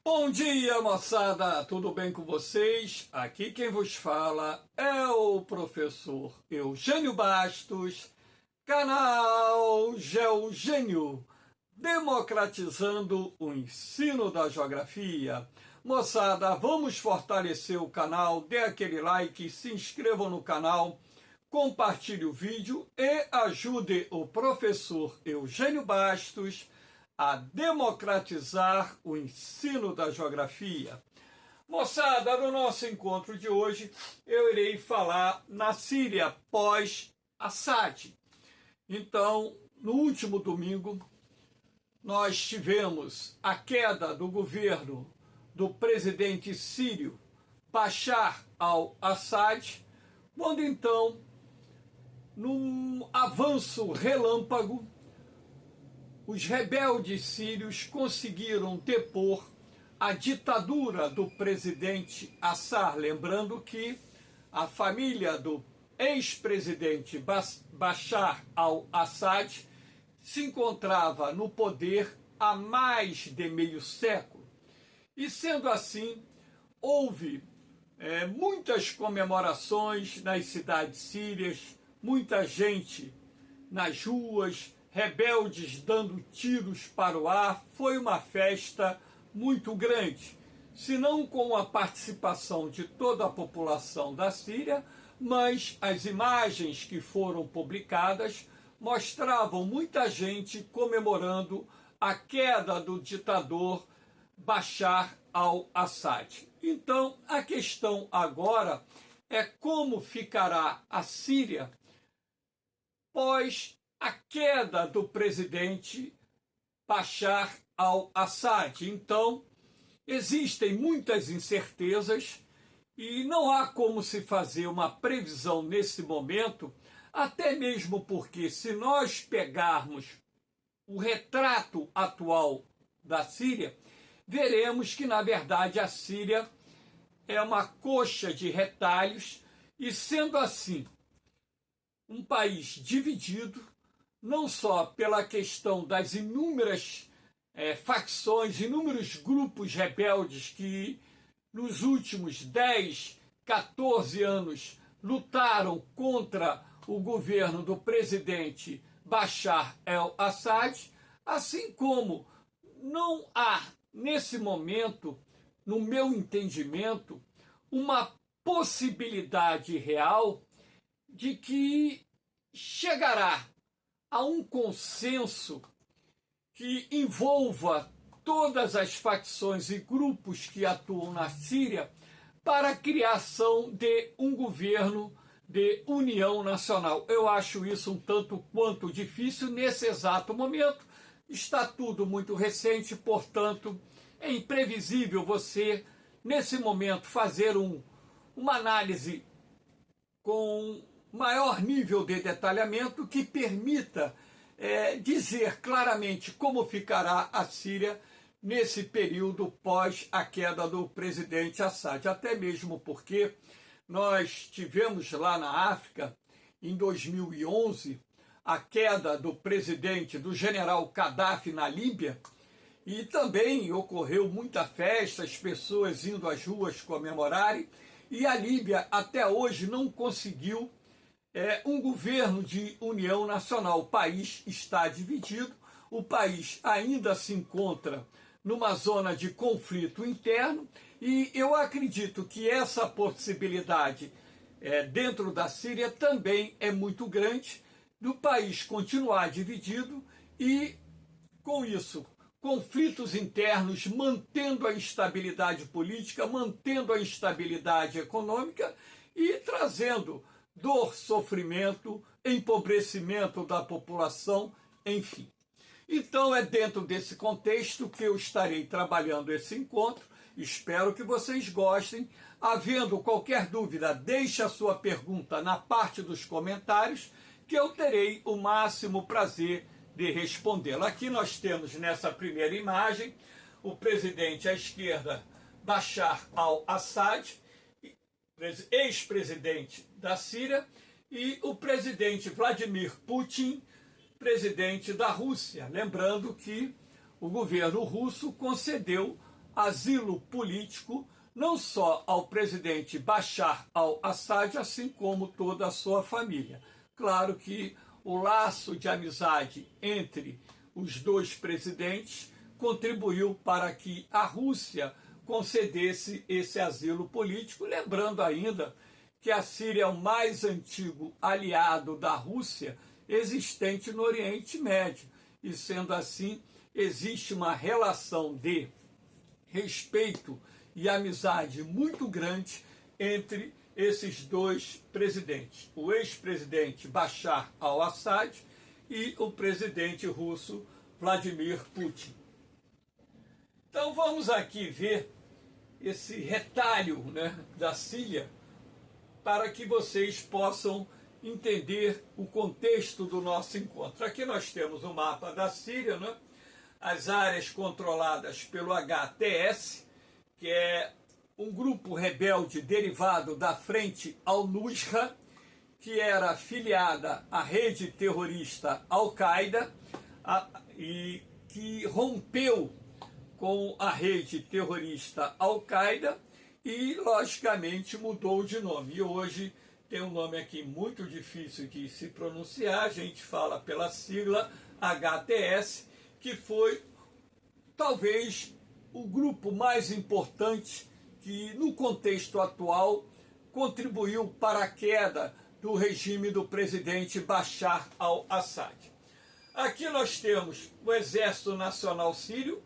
Bom dia, moçada! Tudo bem com vocês? Aqui quem vos fala é o professor Eugênio Bastos, canal Geogênio, democratizando o ensino da geografia. Moçada, vamos fortalecer o canal, dê aquele like, se inscrevam no canal, compartilhe o vídeo e ajude o professor Eugênio Bastos a democratizar o ensino da geografia. Moçada, no nosso encontro de hoje, eu irei falar na Síria pós-Assad. Então, no último domingo, nós tivemos a queda do governo do presidente sírio Bashar al-Assad, quando então, num avanço relâmpago, os rebeldes sírios conseguiram depor a ditadura do presidente Assad. Lembrando que a família do ex-presidente Bashar al-Assad se encontrava no poder há mais de meio século. E sendo assim, houve muitas comemorações nas cidades sírias, muita gente nas ruas, rebeldes dando tiros para o ar. Foi uma festa muito grande, se não com a participação de toda a população da Síria, mas as imagens que foram publicadas mostravam muita gente comemorando a queda do ditador Bashar al-Assad. Então, a questão agora é como ficará a Síria pós a queda do presidente Bashar al-Assad. Então, existem muitas incertezas e não há como se fazer uma previsão nesse momento, até mesmo porque, se nós pegarmos o retrato atual da Síria, veremos que, na verdade, a Síria é uma coxa de retalhos e, sendo assim, um país dividido, não só pela questão das inúmeras facções, inúmeros grupos rebeldes que nos últimos 10, 14 anos lutaram contra o governo do presidente Bashar al-Assad, assim como não há, nesse momento, no meu entendimento, uma possibilidade real de que chegará a um consenso que envolva todas as facções e grupos que atuam na Síria para a criação de um governo de união nacional. Eu acho isso um tanto quanto difícil nesse exato momento. Está tudo muito recente, portanto, é imprevisível você, nesse momento, fazer uma análise com maior nível de detalhamento que permita dizer claramente como ficará a Síria nesse período pós a queda do presidente Assad. Até mesmo porque nós tivemos lá na África, em 2011, a queda do presidente, do general Gaddafi na Líbia, e também ocorreu muita festa, as pessoas indo às ruas comemorarem, e a Líbia até hoje não conseguiu um governo de união nacional. O país está dividido, o país ainda se encontra numa zona de conflito interno, e eu acredito que essa possibilidade dentro da Síria também é muito grande, do país continuar dividido e, com isso, conflitos internos, mantendo a instabilidade política, mantendo a instabilidade econômica e trazendo dor, sofrimento, empobrecimento da população, enfim. Então é dentro desse contexto que eu estarei trabalhando esse encontro. Espero que vocês gostem. Havendo qualquer dúvida, deixe a sua pergunta na parte dos comentários, que eu terei o máximo prazer de respondê-la. Aqui nós temos nessa primeira imagem o presidente à esquerda, Bashar al-Assad, ex-presidente da Síria, e o presidente Vladimir Putin, presidente da Rússia. Lembrando que o governo russo concedeu asilo político não só ao presidente Bashar al-Assad, assim como toda a sua família. Claro que o laço de amizade entre os dois presidentes contribuiu para que a Rússia concedesse esse asilo político, lembrando ainda que a Síria é o mais antigo aliado da Rússia existente no Oriente Médio, e sendo assim, existe uma relação de respeito e amizade muito grande entre esses dois presidentes, o ex-presidente Bashar al-Assad e o presidente russo Vladimir Putin. Então vamos aqui ver esse retalho, né, da Síria, para que vocês possam entender o contexto do nosso encontro. Aqui nós temos o mapa da Síria, né, as áreas controladas pelo HTS, que é um grupo rebelde derivado da Frente al-Nusra, que era afiliada à rede terrorista Al-Qaeda e que rompeu com a rede terrorista Al-Qaeda e, logicamente, mudou de nome. E hoje tem um nome aqui muito difícil de se pronunciar, a gente fala pela sigla HTS, que foi talvez o grupo mais importante que, no contexto atual, contribuiu para a queda do regime do presidente Bashar al-Assad. Aqui nós temos o Exército Nacional Sírio,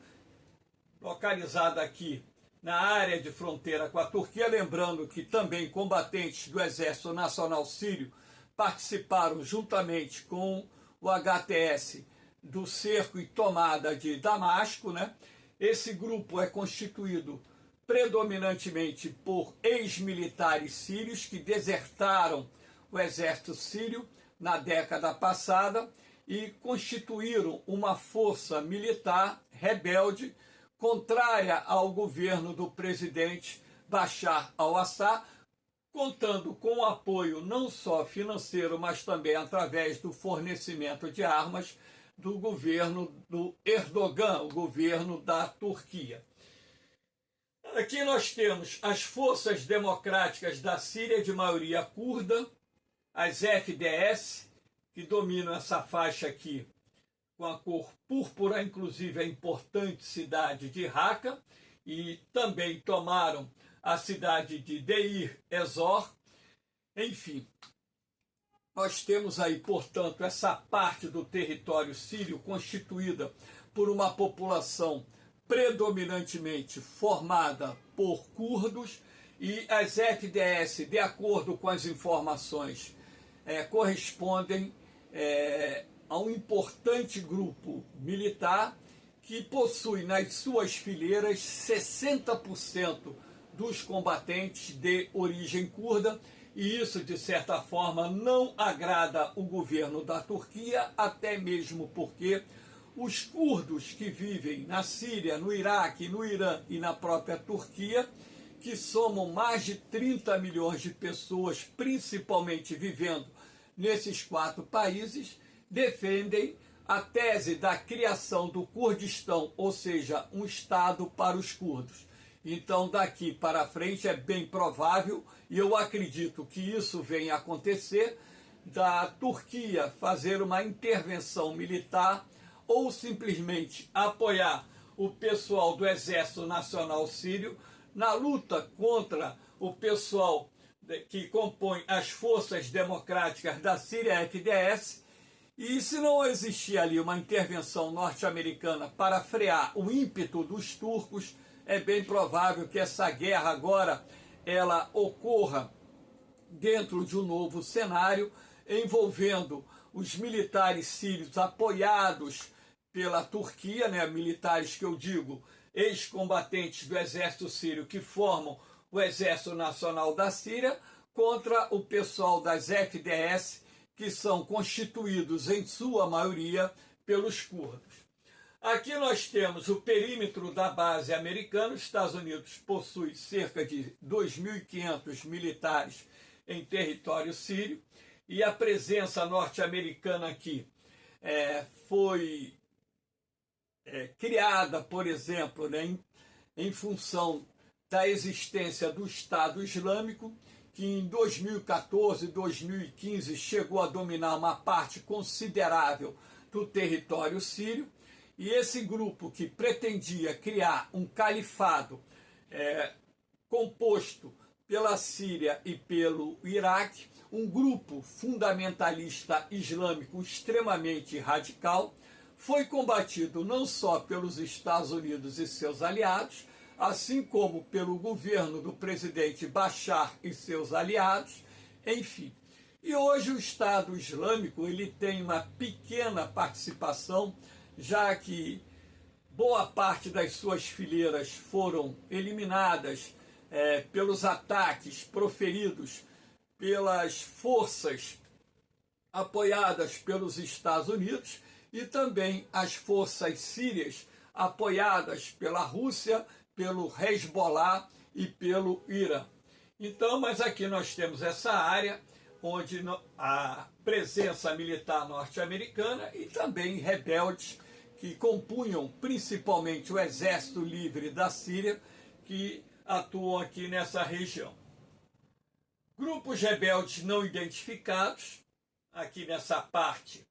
localizado aqui na área de fronteira com a Turquia, lembrando que também combatentes do Exército Nacional Sírio participaram juntamente com o HTS do cerco e tomada de Damasco, né? Esse grupo é constituído predominantemente por ex-militares sírios que desertaram o exército sírio na década passada e constituíram uma força militar rebelde contrária ao governo do presidente Bashar al-Assad, contando com apoio não só financeiro, mas também através do fornecimento de armas do governo do Erdogan, o governo da Turquia. Aqui nós temos as forças democráticas da Síria, de maioria curda, as FDS, que dominam essa faixa aqui com a cor púrpura, inclusive a importante cidade de Raqqa, e também tomaram a cidade de Deir ez-Zor. Enfim, nós temos aí, portanto, essa parte do território sírio constituída por uma população predominantemente formada por curdos, e as FDS, de acordo com as informações, correspondem a um importante grupo militar que possui nas suas fileiras 60% dos combatentes de origem curda, e isso, de certa forma, não agrada o governo da Turquia, até mesmo porque os curdos que vivem na Síria, no Iraque, no Irã e na própria Turquia, que somam mais de 30 milhões de pessoas, principalmente vivendo nesses 4 países, defendem a tese da criação do Kurdistão, ou seja, um Estado para os curdos. Então, daqui para frente é bem provável, e eu acredito que isso venha a acontecer, da Turquia fazer uma intervenção militar ou simplesmente apoiar o pessoal do Exército Nacional Sírio na luta contra o pessoal que compõe as Forças Democráticas da Síria, FDS, e se não existir ali uma intervenção norte-americana para frear o ímpeto dos turcos, é bem provável que essa guerra agora ela ocorra dentro de um novo cenário envolvendo os militares sírios apoiados pela Turquia, né, militares que eu digo, ex-combatentes do exército sírio que formam o Exército Nacional da Síria, contra o pessoal das FDS, que são constituídos em sua maioria pelos curdos. Aqui nós temos o perímetro da base americana. Os Estados Unidos possui cerca de 2.500 militares em território sírio, e a presença norte-americana aqui foi criada, por exemplo, né, em função da existência do Estado Islâmico, que em 2014 e 2015 chegou a dominar uma parte considerável do território sírio, e esse grupo que pretendia criar um califado composto pela Síria e pelo Iraque, um grupo fundamentalista islâmico extremamente radical, foi combatido não só pelos Estados Unidos e seus aliados, assim como pelo governo do presidente Bashar e seus aliados, enfim. E hoje o Estado Islâmico ele tem uma pequena participação, já que boa parte das suas fileiras foram eliminadas pelos ataques proferidos pelas forças apoiadas pelos Estados Unidos e também as forças sírias apoiadas pela Rússia, pelo Hezbollah e pelo Irã. Então, mas aqui nós temos essa área onde a presença militar norte-americana e também rebeldes que compunham principalmente o Exército Livre da Síria, que atuam aqui nessa região. Grupos rebeldes não identificados, aqui nessa parte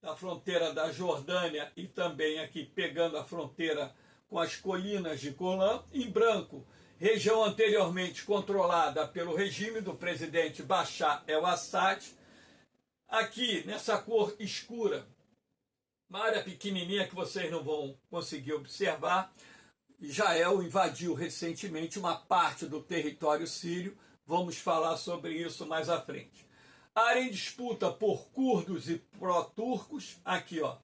da fronteira da Jordânia e também aqui pegando a fronteira com as colinas de Golã, em branco, região anteriormente controlada pelo regime do presidente Bashar el-Assad. Aqui, nessa cor escura, uma área pequenininha que vocês não vão conseguir observar, Israel invadiu recentemente uma parte do território sírio, vamos falar sobre isso mais à frente. A área em disputa por curdos e pró-turcos, aqui ó,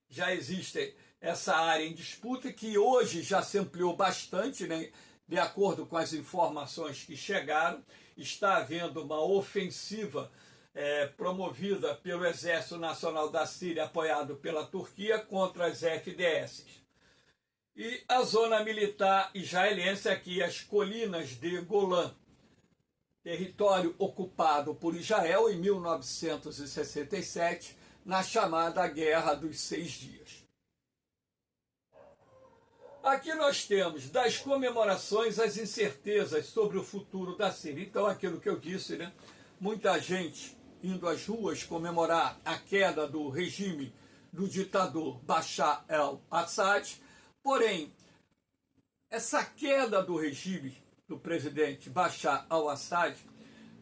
já existe essa área em disputa que hoje já se ampliou bastante, né? De acordo com as informações que chegaram, está havendo uma ofensiva promovida pelo Exército Nacional da Síria, apoiado pela Turquia, contra as FDS. E a zona militar israelense aqui, as colinas de Golã, território ocupado por Israel em 1967, na chamada Guerra dos 6 Dias. Aqui nós temos das comemorações as incertezas sobre o futuro da Síria. Então, aquilo que eu disse, né? Muita gente indo às ruas comemorar a queda do regime do ditador Bashar el-Assad. Porém, essa queda do regime do presidente Bashar al-Assad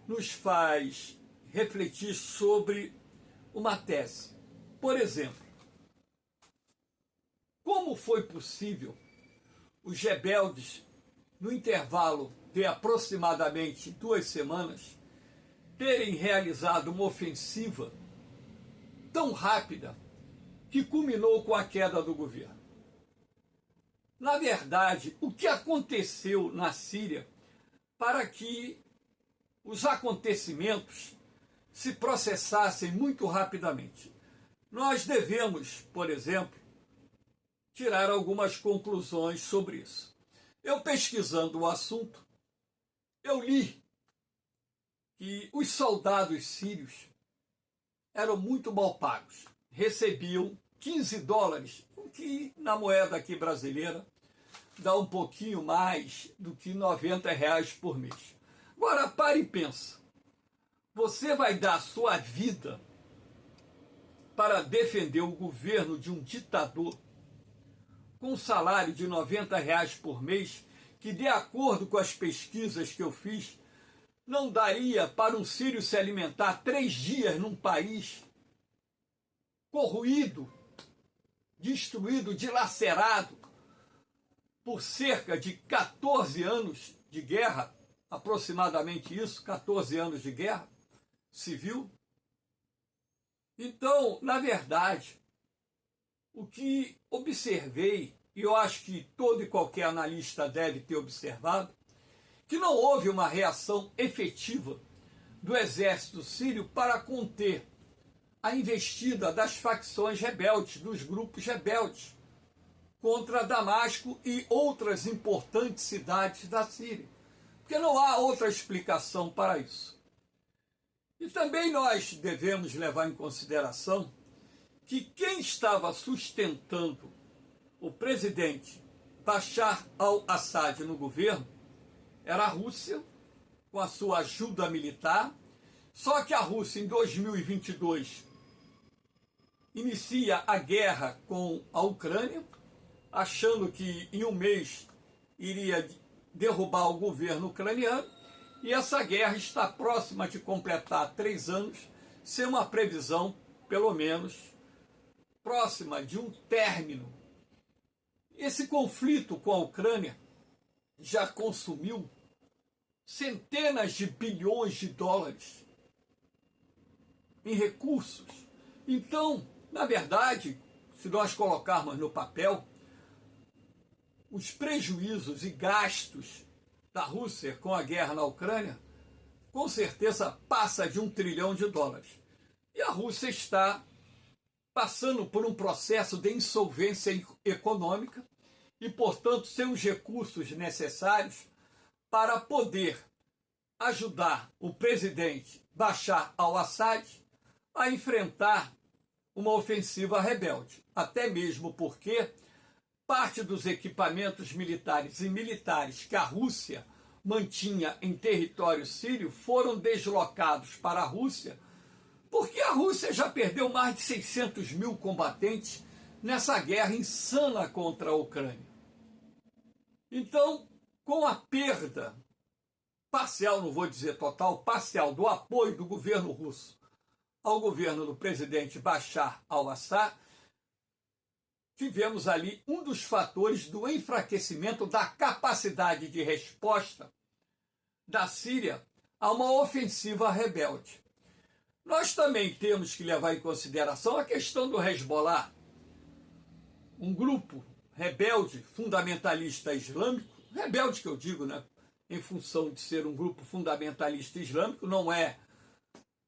nos faz refletir sobre uma tese. Por exemplo, como foi possível os rebeldes, no intervalo de aproximadamente 2 semanas, terem realizado uma ofensiva tão rápida que culminou com a queda do governo? Na verdade, o que aconteceu na Síria para que os acontecimentos se processassem muito rapidamente? Nós devemos, por exemplo, tirar algumas conclusões sobre isso. Eu pesquisando o assunto, eu li que os soldados sírios eram muito mal pagos. Recebiam $15, o que na moeda aqui brasileira dá um pouquinho mais do que R$90 por mês. Agora pare e pensa. Você vai dar sua vida para defender o governo de um ditador com um salário de R$90 por mês, que de acordo com as pesquisas que eu fiz, não daria para um sírio se alimentar 3 dias num país corroído, destruído, dilacerado por cerca de 14 anos de guerra, aproximadamente isso, 14 anos de guerra civil. Então, na verdade, o que observei, e eu acho que todo e qualquer analista deve ter observado, que não houve uma reação efetiva do exército sírio para conter a investida das facções rebeldes, dos grupos rebeldes, contra Damasco e outras importantes cidades da Síria. Porque não há outra explicação para isso. E também nós devemos levar em consideração que quem estava sustentando o presidente Bashar al-Assad no governo era a Rússia, com a sua ajuda militar. Só que a Rússia, em 2022, inicia a guerra com a Ucrânia, achando que em um mês iria derrubar o governo ucraniano, e essa guerra está próxima de completar 3 anos, sem uma previsão, pelo menos, próxima de um término. Esse conflito com a Ucrânia já consumiu centenas de bilhões de dólares em recursos. Então, na verdade, se nós colocarmos no papel, os prejuízos e gastos da Rússia com a guerra na Ucrânia, com certeza passa de $1 trilhão. E a Rússia está passando por um processo de insolvência econômica e, portanto, sem os recursos necessários para poder ajudar o presidente Bashar al-Assad a enfrentar uma ofensiva rebelde. Até mesmo porque parte dos equipamentos militares e militares que a Rússia mantinha em território sírio foram deslocados para a Rússia, porque a Rússia já perdeu mais de 600 mil combatentes nessa guerra insana contra a Ucrânia. Então, com a perda parcial, não vou dizer total, parcial, do apoio do governo russo ao governo do presidente Bashar al-Assad, tivemos ali um dos fatores do enfraquecimento da capacidade de resposta da Síria a uma ofensiva rebelde. Nós também temos que levar em consideração a questão do Hezbollah, um grupo rebelde fundamentalista islâmico, rebelde que eu digo, né, em função de ser um grupo fundamentalista islâmico, não é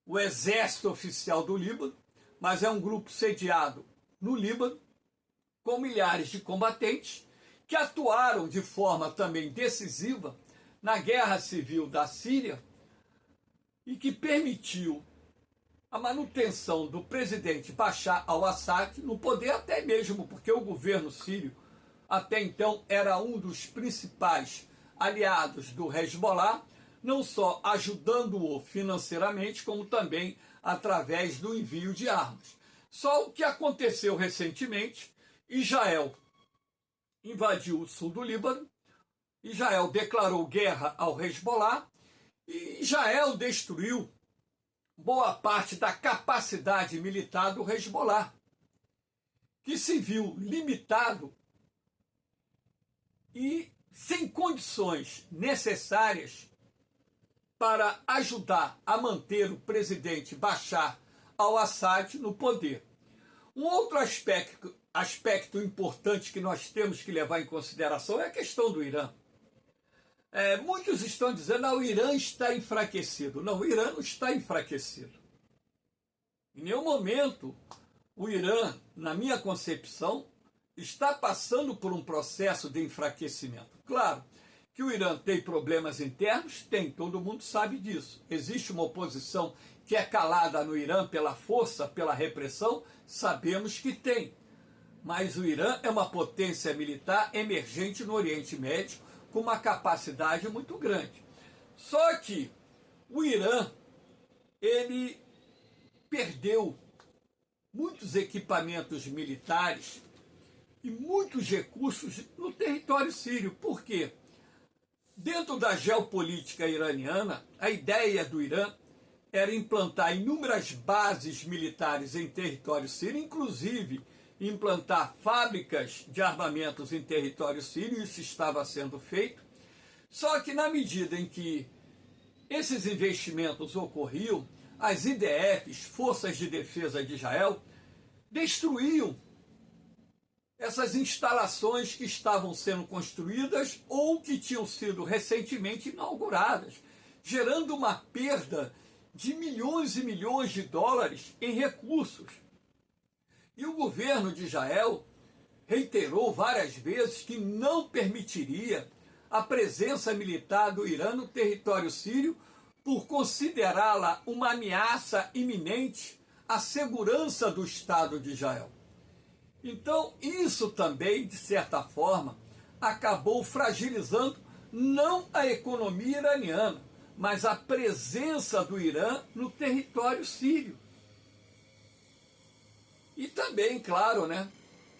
o exército oficial do Líbano, mas é um grupo sediado no Líbano, com milhares de combatentes que atuaram de forma também decisiva na guerra civil da Síria e que permitiu a manutenção do presidente Bashar al-Assad no poder, até mesmo porque o governo sírio até então era um dos principais aliados do Hezbollah, não só ajudando-o financeiramente, como também através do envio de armas. Só o que aconteceu recentemente, Israel invadiu o sul do Líbano, Israel declarou guerra ao Hezbollah e Israel destruiu boa parte da capacidade militar do Hezbollah, que se viu limitado e sem condições necessárias para ajudar a manter o presidente Bashar al-Assad no poder. Um outro aspecto importante que nós temos que levar em consideração é a questão do Irã. Muitos estão dizendo que o Irã está enfraquecido. Não, o Irã não está enfraquecido. Em nenhum momento o Irã, na minha concepção, está passando por um processo de enfraquecimento. Claro que o Irã tem problemas internos, tem, todo mundo sabe disso. Existe uma oposição que é calada no Irã pela força, pela repressão, sabemos que tem. Mas o Irã é uma potência militar emergente no Oriente Médio, com uma capacidade muito grande. Só que o Irã, ele perdeu muitos equipamentos militares e muitos recursos no território sírio. Por quê? Dentro da geopolítica iraniana, a ideia do Irã era implantar inúmeras bases militares em território sírio, inclusive implantar fábricas de armamentos em território sírio, isso estava sendo feito. Só que na medida em que esses investimentos ocorriam, as IDFs, Forças de Defesa de Israel, destruíam essas instalações que estavam sendo construídas ou que tinham sido recentemente inauguradas, gerando uma perda de milhões e milhões de dólares em recursos. E o governo de Israel reiterou várias vezes que não permitiria a presença militar do Irã no território sírio por considerá-la uma ameaça iminente à segurança do Estado de Israel. Então, isso também, de certa forma, acabou fragilizando não a economia iraniana, mas a presença do Irã no território sírio. E também, claro, né,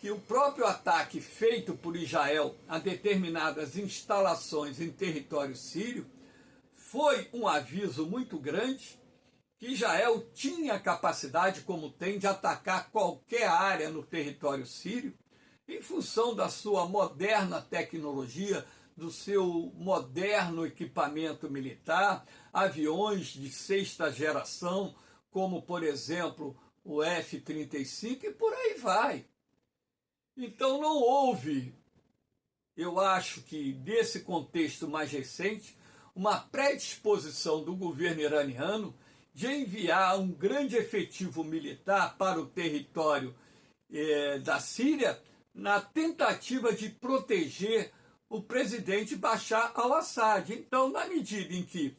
que o próprio ataque feito por Israel a determinadas instalações em território sírio foi um aviso muito grande que Israel tinha capacidade, como tem, de atacar qualquer área no território sírio, em função da sua moderna tecnologia, do seu moderno equipamento militar, aviões de sexta geração, como, por exemplo, o F-35, e por aí vai. Então não houve, eu acho que desse contexto mais recente, uma predisposição do governo iraniano de enviar um grande efetivo militar para o território da Síria na tentativa de proteger o presidente Bashar al-Assad. Então, na medida em que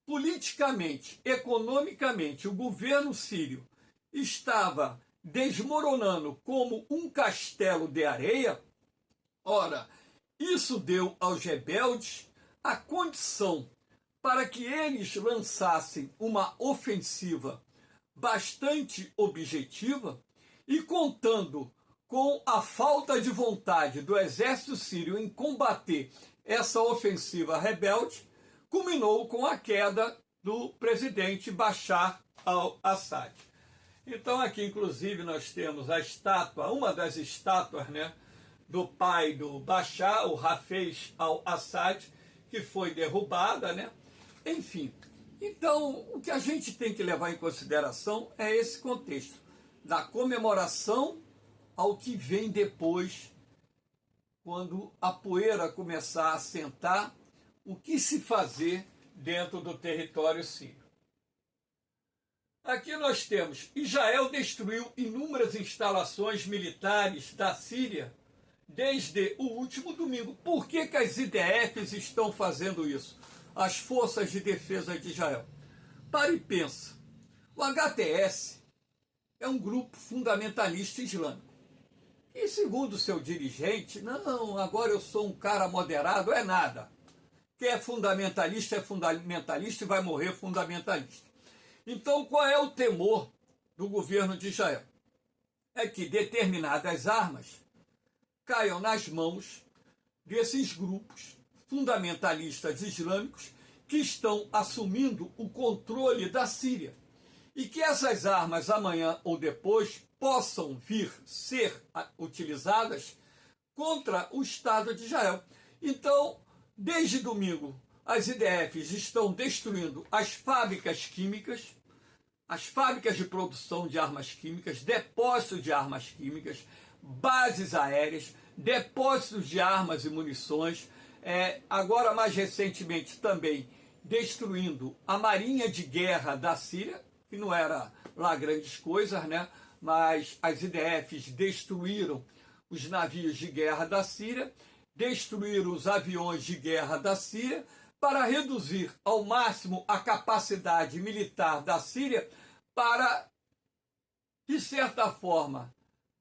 politicamente, economicamente, o governo sírio estava desmoronando como um castelo de areia, ora, isso deu aos rebeldes a condição para que eles lançassem uma ofensiva bastante objetiva e, contando com a falta de vontade do exército sírio em combater essa ofensiva rebelde, culminou com a queda do presidente Bashar al-Assad. Então aqui, inclusive, nós temos a estátua, uma das estátuas, né, do pai do Bashar, o Hafez al-Assad, que foi derrubada, né? Enfim, então o que a gente tem que levar em consideração é esse contexto da comemoração ao que vem depois, quando a poeira começar a assentar, o que se fazer dentro do território sírio. Aqui nós temos, Israel destruiu inúmeras instalações militares da Síria desde o último domingo. Por que as IDFs estão fazendo isso? As Forças de Defesa de Israel. Para e pensa. O HTS é um grupo fundamentalista islâmico. E segundo seu dirigente, não, agora eu sou um cara moderado, é nada. Quem é fundamentalista e vai morrer fundamentalista. Então, qual é o temor do governo de Israel? É que determinadas armas caiam nas mãos desses grupos fundamentalistas islâmicos que estão assumindo o controle da Síria. E que essas armas, amanhã ou depois, possam vir ser utilizadas contra o Estado de Israel. Então, desde domingo, as IDFs estão destruindo as fábricas químicas, as fábricas de produção de armas químicas, depósitos de armas químicas, bases aéreas, depósitos de armas e munições, agora mais recentemente também destruindo a marinha de guerra da Síria, que não era lá grandes coisas, né? Mas as IDFs destruíram os navios de guerra da Síria, destruíram os aviões de guerra da Síria, para reduzir ao máximo a capacidade militar da Síria para, de certa forma,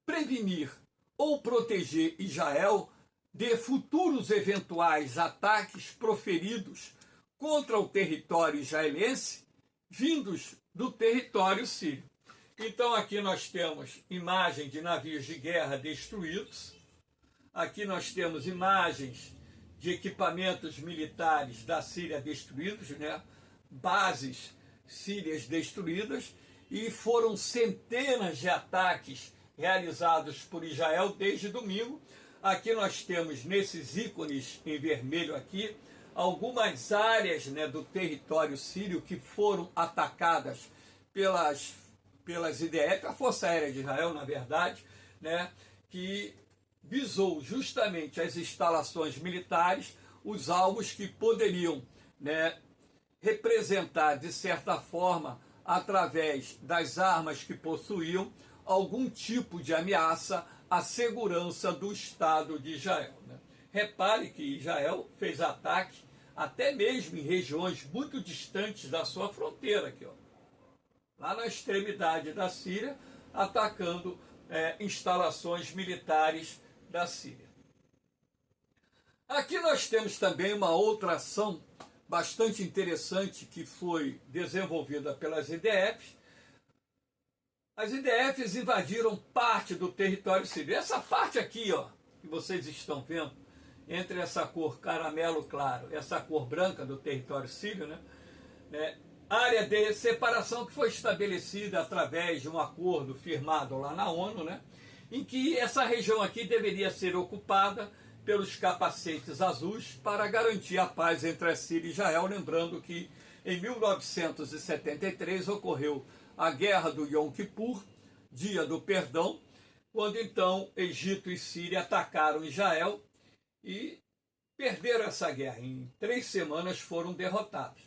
prevenir ou proteger Israel de futuros eventuais ataques proferidos contra o território israelense vindos do território sírio. Então aqui nós temos imagem de navios de guerra destruídos, aqui nós temos imagens de equipamentos militares da Síria destruídos, né? Bases sírias destruídas, e foram centenas de ataques realizados por Israel desde domingo. Aqui nós temos, nesses ícones em vermelho aqui, algumas áreas, né, do território sírio que foram atacadas pelas IDF, a Força Aérea de Israel, na verdade, né, que visou justamente as instalações militares, os alvos que poderiam, né, representar, de certa forma, através das armas que possuíam, algum tipo de ameaça à segurança do Estado de Israel, né? Repare que Israel fez ataque até mesmo em regiões muito distantes da sua fronteira, aqui, ó, lá na extremidade da Síria, atacando instalações militares da Síria. Aqui nós temos também uma outra ação bastante interessante que foi desenvolvida pelas IDFs. As IDFs invadiram parte do território sírio. Essa parte aqui, ó, que vocês estão vendo, entre essa cor caramelo claro e essa cor branca do território sírio, né, área de separação que foi estabelecida através de um acordo firmado lá na ONU, né, em que essa região aqui deveria ser ocupada pelos capacetes azuis para garantir a paz entre a Síria e Israel, lembrando que em 1973 ocorreu a Guerra do Yom Kippur, Dia do Perdão, quando então Egito e Síria atacaram Israel e perderam essa guerra. Em 3 semanas foram derrotados.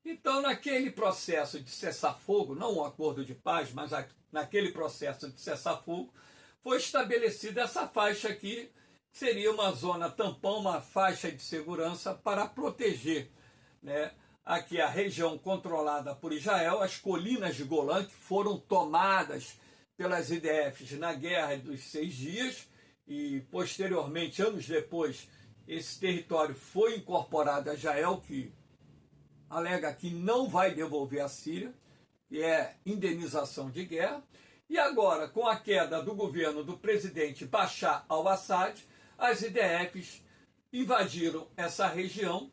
Então, naquele processo de cessar-fogo, não um acordo de paz, mas naquele processo de cessar-fogo, foi estabelecida essa faixa aqui, que seria uma zona tampão, uma faixa de segurança para proteger, né, aqui a região controlada por Israel, as colinas de Golã, que foram tomadas pelas IDFs na Guerra dos 6 Dias, e posteriormente, anos depois, esse território foi incorporado a Israel, que alega que não vai devolver a Síria, que é indenização de guerra. E agora, com a queda do governo do presidente Bashar al-Assad, as IDFs invadiram essa região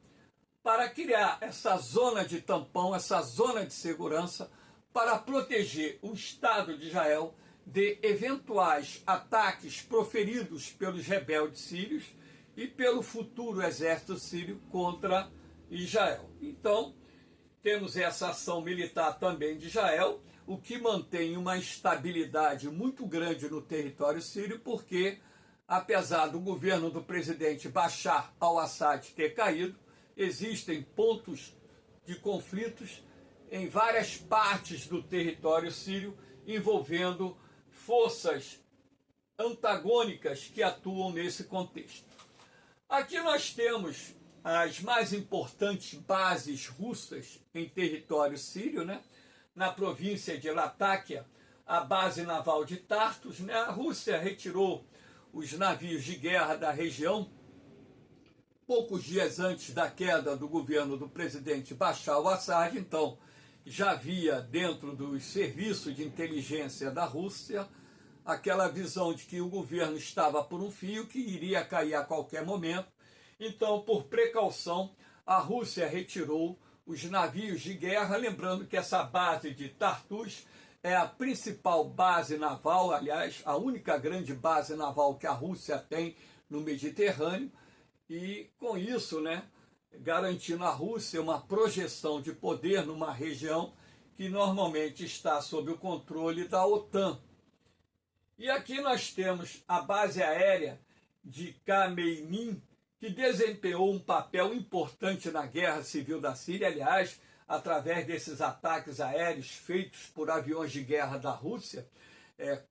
para criar essa zona de tampão, essa zona de segurança, para proteger o Estado de Israel de eventuais ataques proferidos pelos rebeldes sírios e pelo futuro exército sírio contra Israel. Então, temos essa ação militar também de Israel, o que mantém uma estabilidade muito grande no território sírio, porque, apesar do governo do presidente Bashar al-Assad ter caído, existem pontos de conflitos em várias partes do território sírio, envolvendo forças antagônicas que atuam nesse contexto. Aqui nós temos as mais importantes bases russas em território sírio, né? Na província de Latáquia, a base naval de Tartus, né? A Rússia retirou os navios de guerra da região poucos dias antes da queda do governo do presidente Bashar al-Assad. Então, já havia dentro dos serviços de inteligência da Rússia aquela visão de que o governo estava por um fio, que iria cair a qualquer momento. Então, por precaução, a Rússia retirou os navios de guerra, lembrando que essa base de Tartus é a principal base naval, aliás, a única grande base naval que a Rússia tem no Mediterrâneo, e com isso, né, garantindo à Rússia uma projeção de poder numa região que normalmente está sob o controle da OTAN. E aqui nós temos a base aérea de Khmeimim, que desempenhou um papel importante na Guerra Civil da Síria, aliás, através desses ataques aéreos feitos por aviões de guerra da Rússia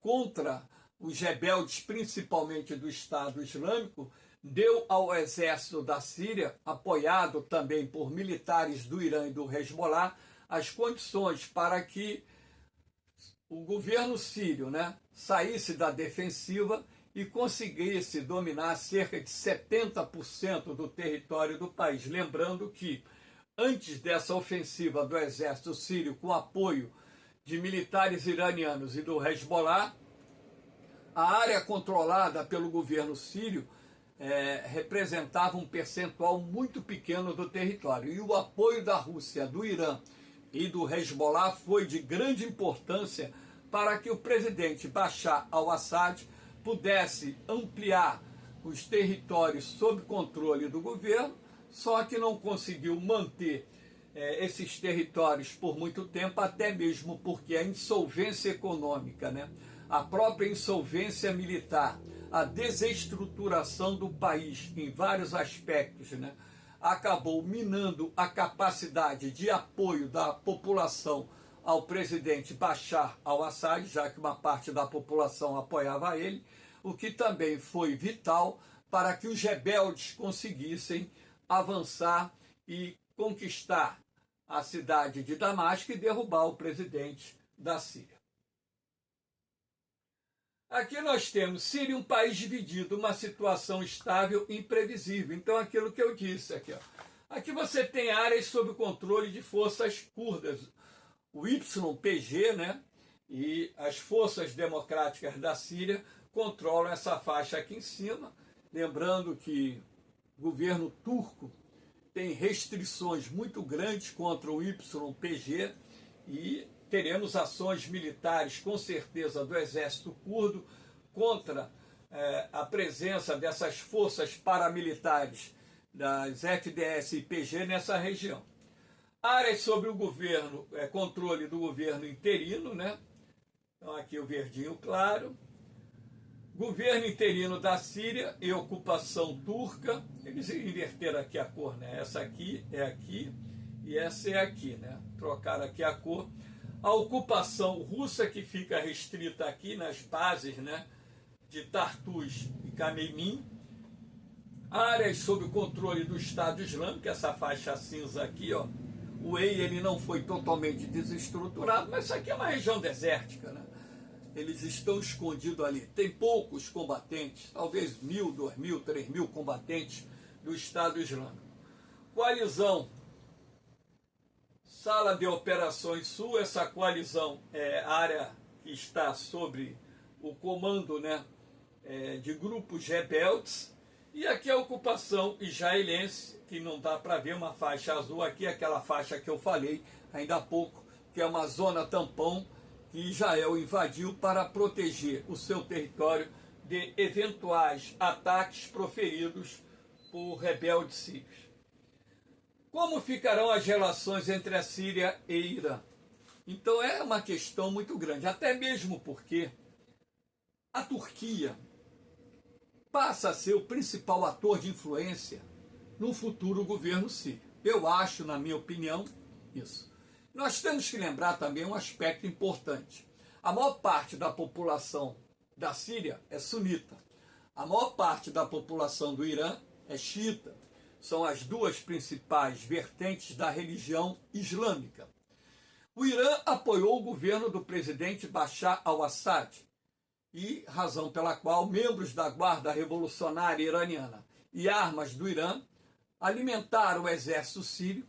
contra os rebeldes, principalmente do Estado Islâmico, deu ao exército da Síria, apoiado também por militares do Irã e do Hezbollah, as condições para que o governo sírio, né, saísse da defensiva e conseguisse dominar cerca de 70% do território do país. Lembrando que, antes dessa ofensiva do exército sírio, com apoio de militares iranianos e do Hezbollah, a área controlada pelo governo sírio representava um percentual muito pequeno do território. E o apoio da Rússia, do Irã e do Hezbollah foi de grande importância para que o presidente Bashar al-Assad pudesse ampliar os territórios sob controle do governo, só que não conseguiu manter esses territórios por muito tempo, até mesmo porque a insolvência econômica, né, a própria insolvência militar, a desestruturação do país em vários aspectos, né, acabou minando a capacidade de apoio da população ao presidente Bashar al-Assad, já que uma parte da população apoiava ele, o que também foi vital para que os rebeldes conseguissem avançar e conquistar a cidade de Damasco e derrubar o presidente da Síria. Aqui nós temos Síria, um país dividido, uma situação estável e imprevisível. Então, aquilo que eu disse aqui, ó. Aqui você tem áreas sob controle de forças curdas, o YPG, né? E as forças democráticas da Síria controlam essa faixa aqui em cima. Lembrando que o governo turco tem restrições muito grandes contra o YPG e teremos ações militares, com certeza, do exército curdo contra a presença dessas forças paramilitares das FDS e PG nessa região. Áreas sobre o governo, controle do governo interino, né? Então aqui o verdinho claro. Governo interino da Síria e ocupação turca. Eles inverteram aqui a cor, né? Essa aqui é aqui e essa é aqui, né? Trocaram aqui a cor. A ocupação russa, que fica restrita aqui nas bases, né, de Tartus e Khmeimim. Áreas sob o controle do Estado Islâmico, essa faixa cinza aqui, ó. O EI ele não foi totalmente desestruturado, mas isso aqui é uma região desértica, né? Eles estão escondidos ali. Tem poucos combatentes, talvez 1.000, 2.000, 3.000 combatentes do Estado Islâmico. Coalizão Sala de Operações Sul, essa coalizão é a área que está sobre o comando, né, de grupos rebeldes. E aqui a ocupação israelense, que não dá para ver uma faixa azul aqui, aquela faixa que eu falei ainda há pouco, que é uma zona tampão que Israel invadiu para proteger o seu território de eventuais ataques proferidos por rebeldes sírios. Como ficarão as relações entre a Síria e Irã? Então é uma questão muito grande, até mesmo porque a Turquia passa a ser o principal ator de influência no futuro governo sírio. Eu acho, na minha opinião, isso. Nós temos que lembrar também um aspecto importante. A maior parte da população da Síria é sunita. A maior parte da população do Irã é xiita. São as duas principais vertentes da religião islâmica. O Irã apoiou o governo do presidente Bashar al-Assad, e razão pela qual membros da Guarda Revolucionária Iraniana e armas do Irã alimentaram o exército sírio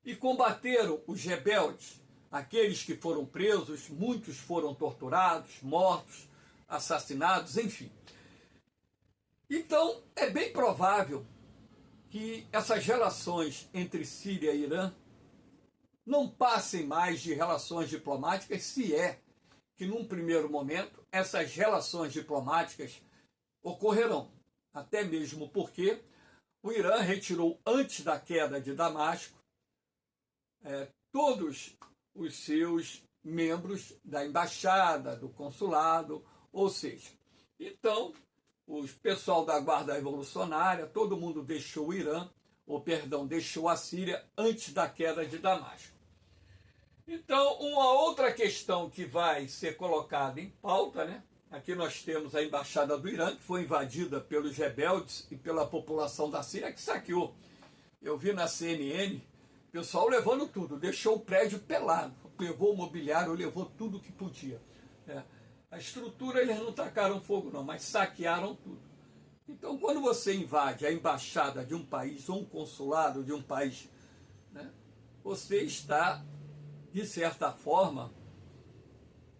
e combateram os rebeldes, aqueles que foram presos, muitos foram torturados, mortos, assassinados, enfim. Então, é bem provável que essas relações entre Síria e Irã não passem mais de relações diplomáticas, se é que, num primeiro momento, essas relações diplomáticas ocorrerão. Até mesmo porque o Irã retirou, antes da queda de Damasco, todos os seus membros da embaixada, do consulado, ou seja, então, o pessoal da Guarda Revolucionária, todo mundo deixou o Irã, deixou a Síria antes da queda de Damasco. Então, uma outra questão que vai ser colocada em pauta, né? Aqui nós temos a embaixada do Irã, que foi invadida pelos rebeldes e pela população da Síria, que saqueou. Eu vi na CNN, o pessoal levando tudo, deixou o prédio pelado, levou o mobiliário, levou tudo que podia. A estrutura eles não tacaram fogo não, mas saquearam tudo. Então, quando você invade a embaixada de um país ou um consulado de um país, né, você está, de certa forma,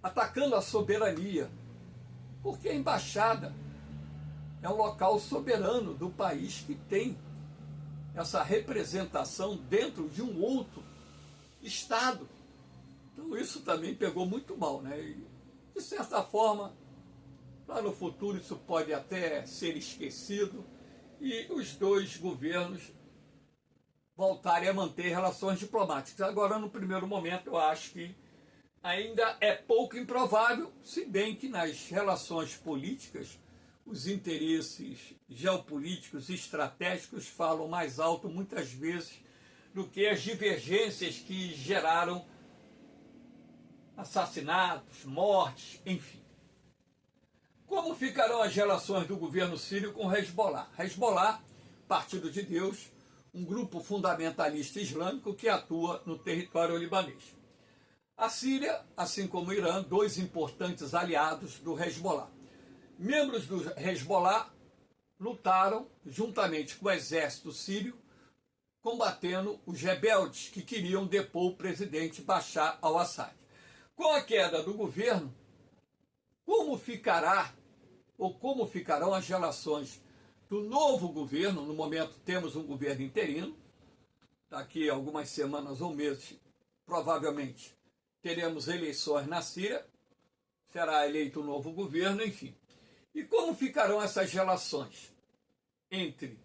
atacando a soberania, porque a embaixada é um local soberano do país que tem essa representação dentro de um outro Estado. Então isso também pegou muito mal, né? E, de certa forma, lá no futuro isso pode até ser esquecido e os dois governos voltarem a manter relações diplomáticas. Agora, no primeiro momento, eu acho que ainda é pouco improvável, se bem que nas relações políticas, os interesses geopolíticos e estratégicos falam mais alto muitas vezes do que as divergências que geraram assassinatos, mortes, enfim. Como ficarão as relações do governo sírio com o Hezbollah? Hezbollah, Partido de Deus, um grupo fundamentalista islâmico que atua no território libanês. A Síria, assim como o Irã, dois importantes aliados do Hezbollah. membros do Hezbollah lutaram juntamente com o exército sírio, combatendo os rebeldes que queriam depor o presidente Bashar al-Assad. Com a queda do governo, como ficarão as relações do novo governo? No momento temos um governo interino, daqui a algumas semanas ou meses, provavelmente teremos eleições na Síria, será eleito um novo governo, enfim. E como ficarão essas relações entre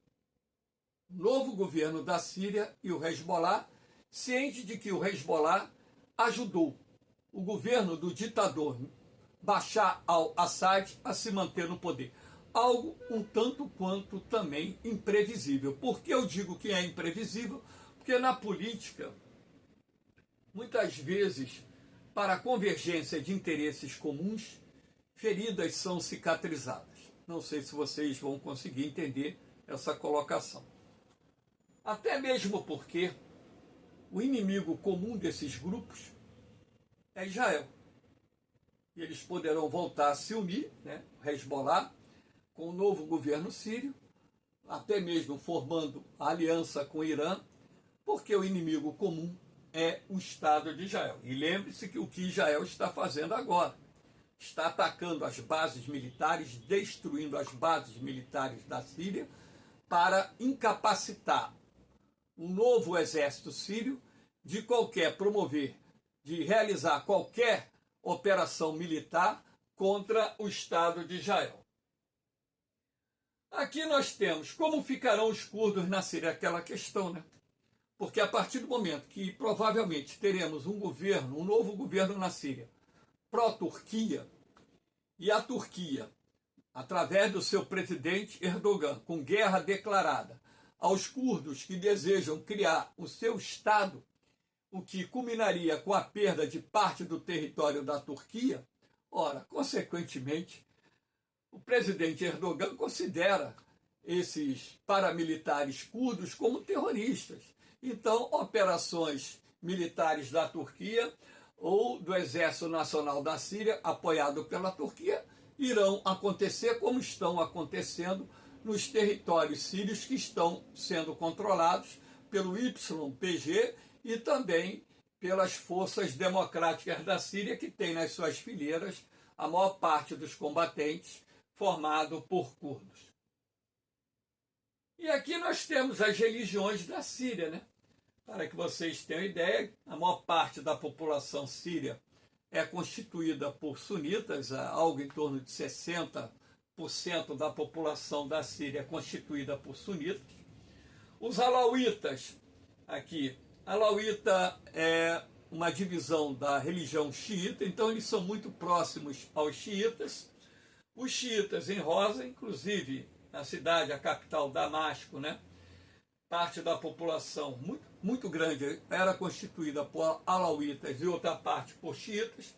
o novo governo da Síria e o Hezbollah, ciente de que o Hezbollah ajudou o governo do ditador Bashar al-Assad a se manter no poder? Algo um tanto quanto também imprevisível. Por que eu digo que é imprevisível? Porque na política, muitas vezes, para a convergência de interesses comuns, feridas são cicatrizadas. Não sei se vocês vão conseguir entender essa colocação. Até mesmo porque o inimigo comum desses grupos é Israel. E eles poderão voltar a se unir, né, Hezbollah, com o novo governo sírio, até mesmo formando aliança com o Irã, porque o inimigo comum é o Estado de Israel. E lembre-se que o que Israel está fazendo agora, está atacando as bases militares, destruindo as bases militares da Síria, para incapacitar um novo exército sírio de realizar qualquer operação militar contra o Estado de Israel. Aqui nós temos como ficarão os curdos na Síria, aquela questão, né? Porque a partir do momento que provavelmente teremos um novo governo na Síria, pró-Turquia, e a Turquia, através do seu presidente Erdogan, com guerra declarada aos curdos que desejam criar o seu Estado, o que culminaria com a perda de parte do território da Turquia, ora, consequentemente, o presidente Erdogan considera esses paramilitares curdos como terroristas. Então, operações militares da Turquia ou do Exército Nacional da Síria, apoiado pela Turquia, irão acontecer como estão acontecendo nos territórios sírios que estão sendo controlados pelo YPG e também pelas forças democráticas da Síria, que tem nas suas fileiras a maior parte dos combatentes formado por curdos. E aqui nós temos as religiões da Síria, né? Para que vocês tenham ideia, a maior parte da população síria é constituída por sunitas, algo em torno de 60% da população da Síria é constituída por sunitas. Os alauítas, aqui, alauíta é uma divisão da religião xiita, então eles são muito próximos aos xiitas. Os xiitas em rosa, inclusive na cidade, a capital, Damasco, né? Parte da população muito grande era constituída por alauítas e outra parte por xiitas.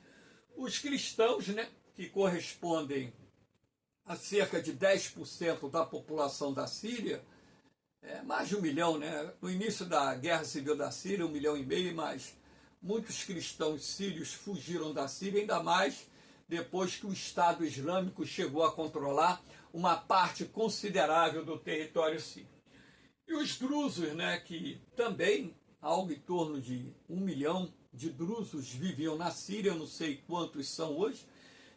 Os cristãos, né, que correspondem a cerca de 10% da população da Síria, mais de 1 milhão, né? No início da Guerra Civil da Síria, 1,5 milhão, mas muitos cristãos sírios fugiram da Síria, ainda mais depois que o Estado Islâmico chegou a controlar uma parte considerável do território sírio. E os drusos, né, que também algo em torno de 1 milhão de drusos viviam na Síria, eu não sei quantos são hoje,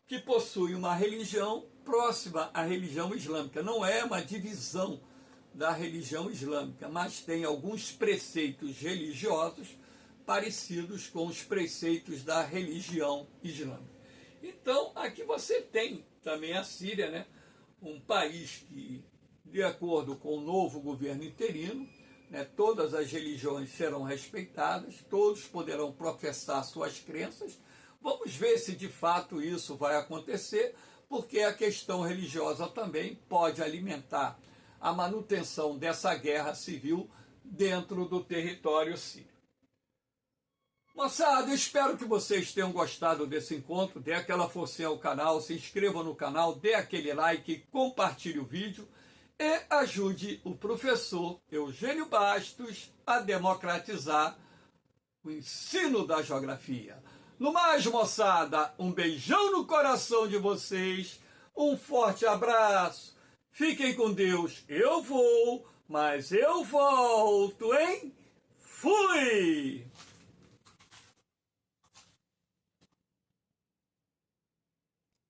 que possuem uma religião próxima à religião islâmica. Não é uma divisão da religião islâmica, mas tem alguns preceitos religiosos parecidos com os preceitos da religião islâmica. Então, aqui você tem também a Síria, né, um país que, de acordo com o novo governo interino, né, todas as religiões serão respeitadas, todos poderão professar suas crenças. Vamos ver se de fato isso vai acontecer, porque a questão religiosa também pode alimentar a manutenção dessa guerra civil dentro do território sírio. Moçada, eu espero que vocês tenham gostado desse encontro. Dê aquela forcinha ao canal, se inscreva no canal, dê aquele like, compartilhe o vídeo e ajude o professor Eugênio Bastos a democratizar o ensino da geografia. No mais, moçada, um beijão no coração de vocês, Um forte abraço. Fiquem com Deus. Eu vou, mas eu volto, hein?